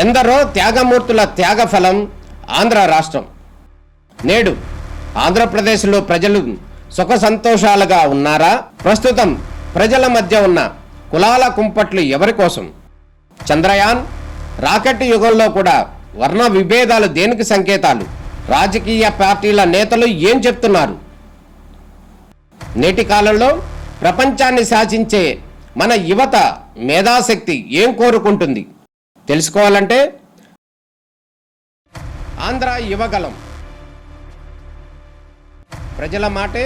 ఎందరో త్యాగమూర్తుల త్యాగఫలం ఆంధ్ర రాష్ట్రం. నేడు ఆంధ్రప్రదేశ్లో ప్రజలు సుఖ సంతోషాలుగా ఉన్నారా? ప్రస్తుతం ప్రజల మధ్య ఉన్న కులాల కుంపట్లు ఎవరి కోసం? చంద్రయాన్ రాకెట్ యుగంలో కూడా వర్ణ విభేదాలు దేనికి సంకేతాలు? రాజకీయ పార్టీల నేతలు ఏం చెప్తున్నారు? నేటి కాలంలో ప్రపంచాన్ని శాసించే మన యువత మేధాశక్తి ఏం కోరుకుంటుంది? తెలుసుకోవాలంటే ఆంధ్ర యువగలం. ప్రజల మాటే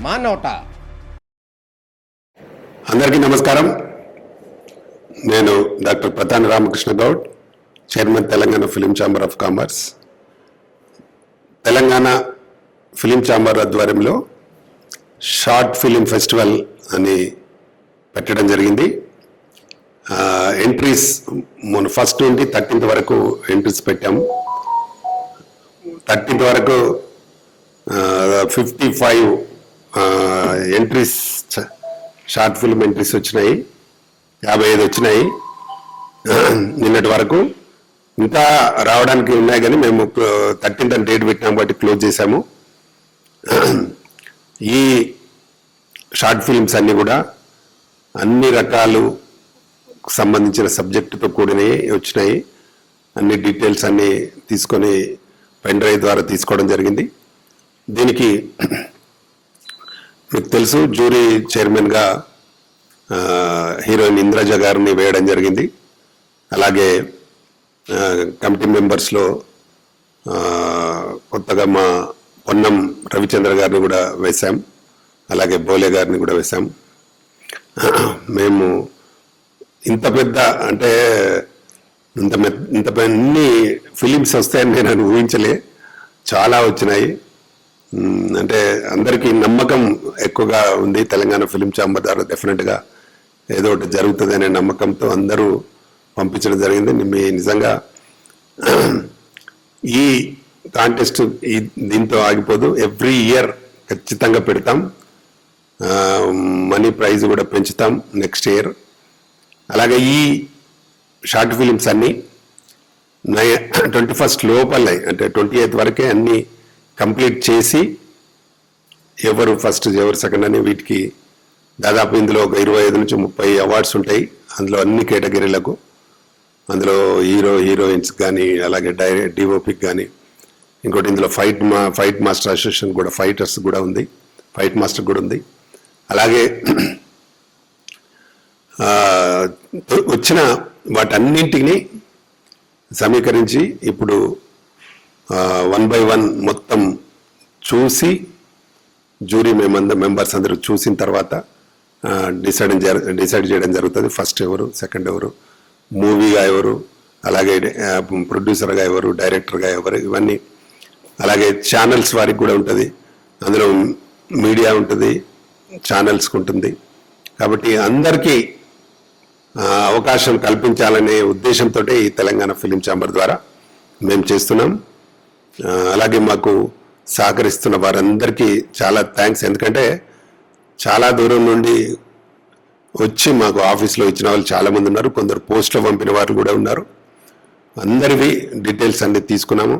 మా నోట. అందరికీ నమస్కారం. నేను doctor Pratan Ramakrishna Goud, chairman Telangana film chamber of commerce. Telangana film chamber ఆధ్వర్యంలో షార్ట్ ఫిలిం ఫెస్టివల్ అని పెట్టడం జరిగింది. ఎంట్రీస్ మన 1st నుండి 13th వరకు ఎంట్రీస్ పెట్టాము. 13th వరకు 55 ఎంట్రీస్, షార్ట్ ఫిల్మ్ ఎంట్రీస్ వచ్చినాయి. 55 వచ్చినాయి నిన్నటి వరకు. ఇంకా రావడానికి ఉన్నాయి కానీ మేము 13th అని డేట్ పెట్టినాం కాబట్టి క్లోజ్ చేశాము. ఈ షార్ట్ ఫిల్మ్స్ అన్నీ కూడా అన్ని రకాలు సంబంధించిన సబ్జెక్టుతో కూడినవి వచ్చినాయి. అన్ని డీటెయిల్స్ అన్నీ తీసుకొని పెన్ డ్రైవ్ ద్వారా తీసుకోవడం జరిగింది. దీనికి మీకు తెలుసు, జ్యూరీ చైర్మన్గా హీరోయిన్ ఇంద్రజ గారిని వేయడం జరిగింది. అలాగే కమిటీ మెంబర్స్లో కొత్తగా మా పొన్నం రవిచంద్ర గారిని కూడా వేశాం. అలాగే బోలే గారిని కూడా వేశాం. మేము ఇంత పెద్ద అంటే ఇంత అన్ని ఫిలిమ్స్ వస్తాయని నేను ఊహించలే. చాలా వచ్చినాయి. అంటే అందరికీ నమ్మకం ఎక్కువగా ఉంది. తెలంగాణ ఫిలిం ఛాంబర్ ద్వారా డెఫినెట్గా ఏదో ఒకటి జరుగుతుంది అనే నమ్మకంతో అందరూ పంపించడం జరిగింది. మీ నిజంగా ఈ కాంటెస్ట్ దీంతో ఆగిపోదు. ఎవ్రీ ఇయర్ ఖచ్చితంగా పెడతాం. మనీ ప్రైజ్ కూడా పెంచుతాం నెక్స్ట్ ఇయర్. అలాగే ఈ షార్ట్ ఫిలిమ్స్ అన్నీ 21st లోపలే, అంటే 28th వరకే అన్నీ కంప్లీట్ చేసి ఎవరు ఫస్ట్ ఎవరు సెకండ్ అని వీటికి దాదాపు ఇందులో ఒక 25 నుంచి 30 అవార్డ్స్ ఉంటాయి. అందులో అన్ని కేటగిరీలకు, అందులో హీరోయిన్స్ కానీ, అలాగే డిఓపికి కానీ, ఇంకోటి ఇందులో ఫైట్ మాస్టర్ అసోసియేషన్ కూడా, ఫైటర్స్ కూడా ఉంది, ఫైట్ మాస్టర్ కూడా ఉంది. అలాగే వచ్చిన వాటన్నింటినీ సమీకరించి ఇప్పుడు 1 by 1 మొత్తం చూసి జ్యూరీ మెంబర్స్ అందరూ చూసిన తర్వాత డిసైడ్ చేయడం జరుగుతుంది. ఫస్ట్ ఎవరు, సెకండ్ ఎవరు, మూవీగా ఎవరు, అలాగే ప్రొడ్యూసర్గా ఎవరు, డైరెక్టర్గా ఎవరు, ఇవన్నీ. అలాగే ఛానల్స్ వారికి కూడా ఉంటుంది. అందులో మీడియా ఉంటుంది, ఛానల్స్కి ఉంటుంది. కాబట్టి అందరికీ అవకాశం కల్పించాలనే ఉద్దేశంతో ఈ తెలంగాణ ఫిలిం ఛాంబర్ ద్వారా మేము చేస్తున్నాం. అలాగే మాకు సహకరిస్తున్న వారందరికీ చాలా థ్యాంక్స్. ఎందుకంటే చాలా దూరం నుండి వచ్చి మాకు ఆఫీస్లో ఇచ్చిన వాళ్ళు చాలామంది ఉన్నారు. కొందరు పోస్ట్లో పంపిన వారు కూడా ఉన్నారు. అందరివి డీటెయిల్స్ అన్ని తీసుకున్నాము.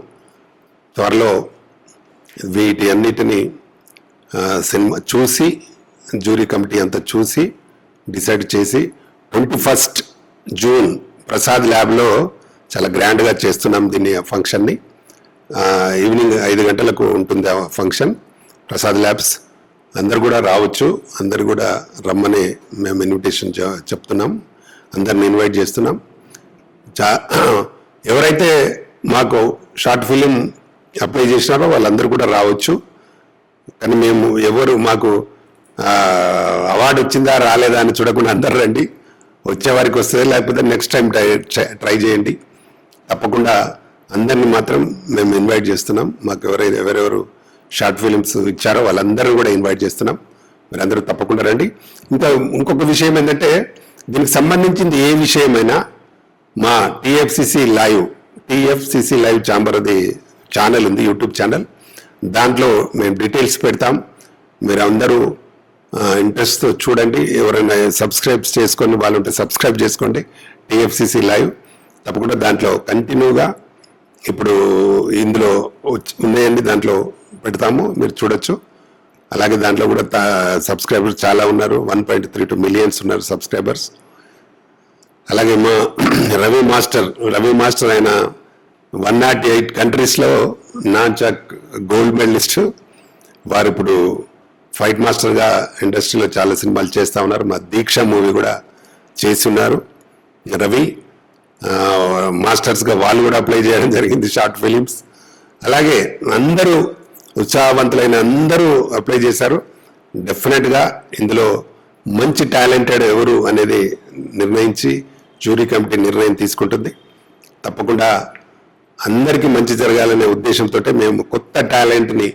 త్వరలో వీటి అన్నిటినీ సినిమా చూసి జ్యూరీ కమిటీ అంతా చూసి డిసైడ్ చేసి 21st జూన్ ప్రసాద్ ల్యాబ్లో చాలా గ్రాండ్గా చేస్తున్నాం దీన్ని ఫంక్షన్ని. ఈవినింగ్ 5 గంటలకు ఉంటుంది ఆ ఫంక్షన్. ప్రసాద్ ల్యాబ్స్ అందరు కూడా రావచ్చు, అందరు కూడా రమ్మని మేము ఇన్విటేషన్ చెప్తున్నాం. అందరిని ఇన్వైట్ చేస్తున్నాం. ఎవరైతే మాకు షార్ట్ ఫిలిం అప్లై చేసినారో వాళ్ళందరూ కూడా రావచ్చు. కానీ మేము ఎవరు మాకు అవార్డు వచ్చిందా రాలేదా అని చూడకుండా అందరు రండి. వచ్చేవారికి వస్తుంది, లేకపోతే నెక్స్ట్ టైం ట్రై చేయండి. తప్పకుండా అందరినీ మాత్రం మేము ఇన్వైట్ చేస్తున్నాం. మాకు ఎవరెవరు షార్ట్ ఫిలిమ్స్ ఇచ్చారో వాళ్ళందరూ కూడా ఇన్వైట్ చేస్తున్నాం. మీరు అందరూ తప్పకుండా రండి. ఇంకొక విషయం ఏంటంటే, దీనికి సంబంధించింది ఏ విషయమైనా మా టీఎఫ్సిసి లైవ్ ఛాంబర్ అది ఛానల్ ఉంది, యూట్యూబ్ ఛానల్. దాంట్లో మేము డీటెయిల్స్ పెడతాం. మీరు అందరూ ఇంట్రెస్ట్తో చూడండి. ఎవరైనా సబ్స్క్రైబ్ చేసుకొని వాళ్ళు ఉంటే సబ్స్క్రైబ్ చేసుకోండి టీఎఫ్సిసి లైవ్. తప్పకుండా దాంట్లో కంటిన్యూగా ఇప్పుడు ఇందులో ఉన్నాయండి, దాంట్లో పెడతాము, మీరు చూడొచ్చు. అలాగే దాంట్లో కూడా సబ్స్క్రైబర్స్ చాలా ఉన్నారు, 1.32 మిలియన్స్ ఉన్నారు సబ్స్క్రైబర్స్. అలాగే మా రవి మాస్టర్ ఆయన 108 కంట్రీస్లో నాన్చాక్ గోల్డ్ మెడలిస్ట్. వారు ఇప్పుడు ఫైట్ మాస్టర్గా ఇండస్ట్రీలో చాలా సినిమాలు చేస్తూ ఉన్నారు. మా దీక్ష మూవీ కూడా చేసి ఉన్నారు రవి. మాస్టర్స్గా వాళ్ళు కూడా అప్లై చేయడం జరిగింది, షార్ట్ ఫిలిమ్స్. అలాగే అందరూ ఉత్సాహవంతులైన అందరూ అప్లై చేశారు. డెఫినెట్గా ఇందులో మంచి టాలెంటెడ్ ఎవరు అనేది నిర్ణయించి జ్యూరీ కమిటీ నిర్ణయం తీసుకుంటుంది. తప్పకుండా అందరికీ మంచి జరగాలనే ఉద్దేశంతో మేము కొత్త టాలెంట్ని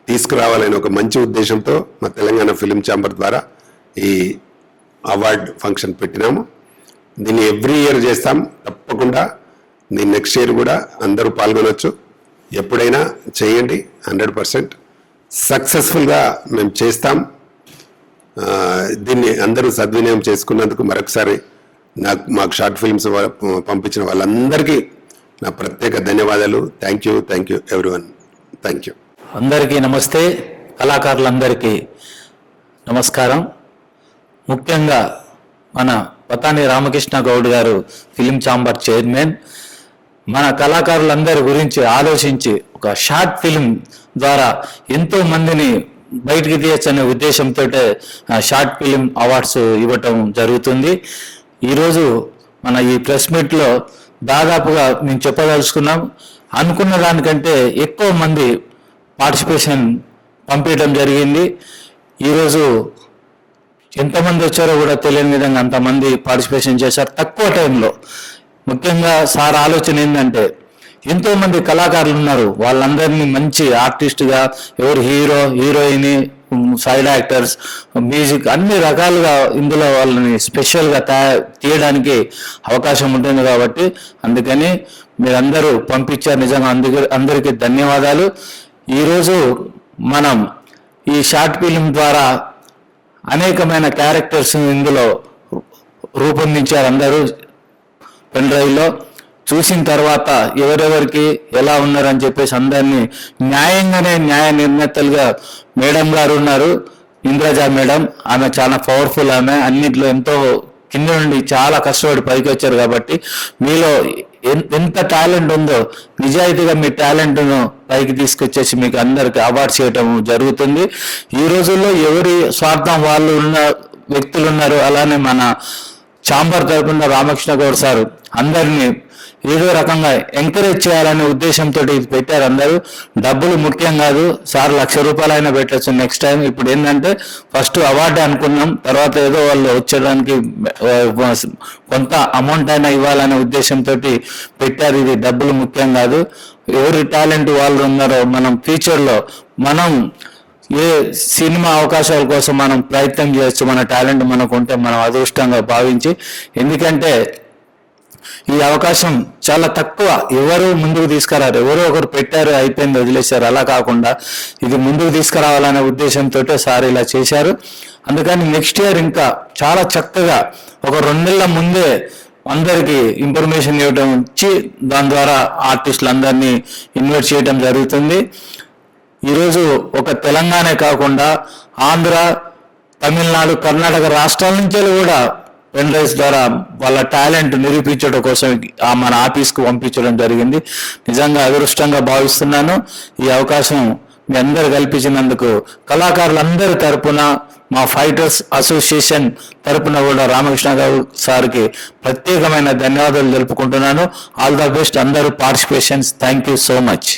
తీసుకురావాలనే ఒక మంచి ఉద్దేశంతో మా తెలంగాణ ఫిలిం ఛాంబర్ ద్వారా ఈ అవార్డ్ ఫంక్షన్ పెట్టినాము. దీన్ని ఎవ్రీ ఇయర్ చేస్తాం. తప్పకుండా దీన్ని నెక్స్ట్ ఇయర్ కూడా అందరూ పాల్గొనవచ్చు. ఎప్పుడైనా చేయండి, 100% సక్సెస్ఫుల్గా మేము చేస్తాం. దీన్ని అందరూ సద్వినియోగం చేసుకున్నందుకు మరొకసారి మాకు షార్ట్ ఫిల్మ్స్ పంపించిన వాళ్ళందరికీ నా ప్రత్యేక ధన్యవాదాలు. Thank you everyone. Thank you. అందరికీ నమస్తే. కళాకారులందరికీ నమస్కారం. ముఖ్యంగా మన పతాని రామకృష్ణ గౌడ్ గారు ఫిలిం ఛాంబర్ చైర్మన్ మన కళాకారులందరి గురించి ఆలోచించి ఒక షార్ట్ ఫిలిం ద్వారా ఎంతో మందిని బయటికి తీయచ్చనే ఉద్దేశంతో షార్ట్ ఫిలిం అవార్డ్స్ ఇవ్వటం జరుగుతుంది. ఈరోజు మన ఈ ప్రెస్ మీట్లో దాదాపుగా మేము చెప్పదలుచుకున్నాం. అనుకున్న దానికంటే ఎక్కువ మంది పార్టిసిపేషన్ పంపించడం జరిగింది. ఈరోజు ఎంతమంది వచ్చారో కూడా తెలియని విధంగా అంతమంది పార్టిసిపేషన్ చేశారు తక్కువ టైంలో. ముఖ్యంగా సార్ ఆలోచన ఏంటంటే ఎంతోమంది కళాకారులు ఉన్నారు, వాళ్ళందరినీ మంచి ఆర్టిస్ట్గా, ఎవరు hero heroine side actors music అన్ని రకాలుగా ఇందులో వాళ్ళని స్పెషల్గా తీయడానికి అవకాశం ఉంటుంది. కాబట్టి అందుకని మీరందరూ పంపించారు. నిజంగా అందరికీ ధన్యవాదాలు. ఈరోజు మనం ఈ షార్ట్ ఫిలిం ద్వారా అనేకమైన క్యారెక్టర్స్ ఇందులో రూపొందించారు. అందరూ పెన్ డ్రైవ్లో చూసిన తర్వాత ఎవరెవరికి ఎలా ఉన్నారని చెప్పేసి అందరినీ న్యాయంగానే న్యాయ నిర్ణేతలుగా మేడం గారు ఉన్నారు, ఇంద్రజ మేడం. ఆమె చాలా పవర్ఫుల్. ఆమె అన్నింటిలో ఎంతో కింద నుండి చాలా కష్టపడి పైకి వచ్చారు. కాబట్టి మీలో ఎంత టాలెంట్ ఉందో నిజాయితీగా మీ టాలెంట్ను పైకి తీసుకొచ్చేసి మీకు అందరికి అవార్డ్స్ చేయటం జరుగుతుంది. ఈ రోజుల్లో ఎవరి స్వార్థం వాళ్ళు ఉన్న వ్యక్తులు ఉన్నారు. అలానే మన ఛాంబర్ తరపున రామకృష్ణ గౌడ్ సార్ అందరినీ ఏదో రకంగా ఎంకరేజ్ చేయాలనే ఉద్దేశంతో ఇది పెట్టారు. అందరూ డబ్బులు ముఖ్యం కాదు, సార్ 1,00,000 రూపాయలైనా పెట్టచ్చు నెక్స్ట్ టైం. ఇప్పుడు ఏంటంటే ఫస్ట్ అవార్డు అనుకున్నాం, తర్వాత ఏదో వాళ్ళు వచ్చేదానికి కొంత అమౌంట్ అయినా ఇవ్వాలనే ఉద్దేశంతో పెట్టారు. ఇది డబ్బులు ముఖ్యం కాదు, ఎవరి టాలెంట్ వాళ్ళు ఉన్నారో మనం ఫ్యూచర్లో మనం ఏ సినిమా అవకాశాల కోసం మనం ప్రయత్నం చేయొచ్చు. మన టాలెంట్ మనకు ఉంటే మనం అదృష్టంగా భావించి, ఎందుకంటే ఈ అవకాశం చాలా తక్కువ, ఎవరు ముందుకు తీసుకురారు, ఎవరో ఒకరు పెట్టారు అయిపోయింది వదిలేశారు. అలా కాకుండా ఇది ముందుకు తీసుకురావాలనే ఉద్దేశంతో సార్ ఇలా చేశారు. అందుకని నెక్స్ట్ ఇయర్ ఇంకా చాలా చక్కగా ఒక 2 నెలల ముందే అందరికీ ఇన్ఫర్మేషన్ ఇవ్వడం ఇచ్చి దాని ద్వారా ఆర్టిస్టులందరినీ ఇన్వైట్ చేయడం జరుగుతుంది. ఈరోజు ఒక తెలంగాణ కాకుండా ఆంధ్ర, తమిళనాడు, కర్ణాటక రాష్ట్రాల నుంచి కూడా పెన్ డ్రైవ్స్ ద్వారా వాళ్ళ టాలెంట్ నిరూపించడం కోసం మన ఆఫీస్కు పంపించడం జరిగింది. నిజంగా అదృష్టంగా భావిస్తున్నాను. ఈ అవకాశం మీ అందరు కల్పించినందుకు కళాకారులందరి తరపున, మా ఫైటర్స్ అసోసియేషన్ తరపున కూడా రామకృష్ణ గారు సార్కి ప్రత్యేకమైన ధన్యవాదాలు తెలుపుకుంటున్నాను. ఆల్ ద బెస్ట్ అందరూ participations. Thank you so much.